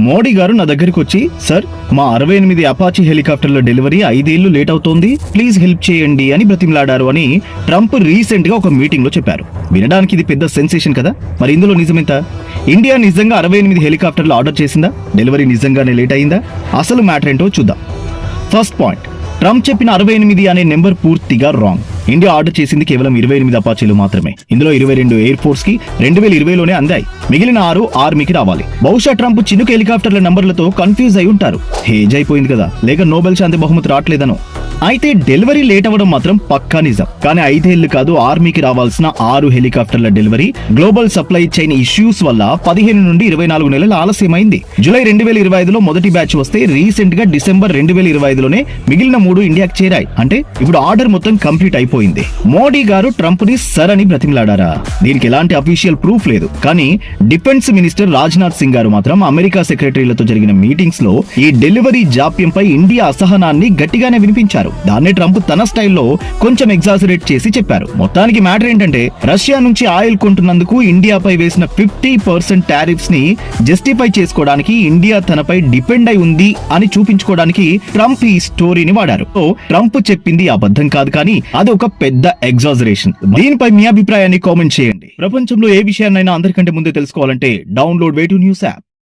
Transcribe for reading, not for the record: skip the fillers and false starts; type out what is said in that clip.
మోడీ గారు నా దగ్గరికి వచ్చి, సార్ మా 68 అపాచీ హెలికాప్టర్ల డెలివరీ 5 ఏళ్లు లేట్ అవుతోంది, ప్లీజ్ హెల్ప్ చేయండి అని బ్రతిమలాడారు అని ట్రంప్ రీసెంట్ గా ఒక మీటింగ్ లో చెప్పారు. వినడానికి ఇది పెద్ద సెన్సేషన్ కదా, మరి ఇందులో నిజమెంత? ఇండియా నిజంగా 68 హెలికాప్టర్లు ఆర్డర్ చేసిందా? డెలివరీ నిజంగానే లేట్ అయిందా? అసలు మ్యాటర్ ఏంటో చూద్దాం. ఫస్ట్ పాయింట్, ట్రంప్ చెప్పిన 68 అనే నెంబర్ పూర్తిగా రాంగ్. ఇండియా ఆర్డర్ చేసింది కేవలం 28 అపాచీలు మాత్రమే. ఇందులో 22 ఎయిర్ ఫోర్స్ కి 2020లోనే అందాయి. మిగిలిన 6 ఆర్మీకి రావాలి. బహుశా ట్రంప్ చినుక హెలికాప్టర్ల నంబర్లతో కన్ఫ్యూజ్ అయి ఉంటారు. హేజ్ అయిపోయింది కదా, లేక నోబెల్ శాంతి బహుమతి రావట్లేదనో. అయితే డెలివరీ లేట్ అవ్వడం మాత్రం పక్కా నిజం. కానీ 5 ఏళ్లు కాదు, ఆర్మీకి రావాల్సిన 6 హెలికాప్టర్ల delivery global supply chain issues వల్ల 15 నుండి 24 నెలలు ఆలస్యమైంది. జూలై 2025లో మొదటి బ్యాచ్ వస్తే రీసెంట్ గా డిసెంబర్ 2025లోనే మిగిలిన 3 ఇండియాకి చేరాయి. అంటే ఇప్పుడు ఆర్డర్ మొత్తం కంప్లీట్ అయిపోయింది. మోడీ గారు ట్రంప్ ని సర్ అని బ్రతిమలాడారా? దీనికి ఎలాంటి అఫీషియల్ ప్రూఫ్ లేదు. కానీ డిఫెన్స్ మినిస్టర్ రాజ్నాథ్ సింగ్ గారు మాత్రం అమెరికా సెక్రటరీలతో జరిగిన మీటింగ్స్ లో ఈ డెలివరీ జాప్యంపై ఇండియా అసహనాన్ని గట్టిగానే వినిపించారు. దాన్నే ట్రంప్ తన స్టైల్లో కొంచెం ఎగ్జాజరేట్ చేసి చెప్పారు. మొత్తానికి మ్యాటర్ ఏంటంటే, రష్యా నుంచి ఆయిల్ కొంటున్నందుకు ఇండియాపై వేసిన 50% టారిఫ్స్ ని జస్టిఫై చేసుకోవడానికి ఇండియా తనపై డిపెండ్ అయి ఉంది అని చూపించుకోవడానికి ట్రంప్ ఈ స్టోరీని వాడారు. సో ట్రంప్ చెప్పింది అబద్ధం కాదు, కానీ అది ఒక పెద్ద ఎగ్జాజరేషన్. దీనిపై మీ అభిప్రాయాన్ని కామెంట్ చేయండి. ప్రపంచంలో ఏ విషయాన్నైనా అందరికంటే ముందే తెలుసుకోవాలంటే డౌన్లోడ్ వే2న్యూస్ యాప్.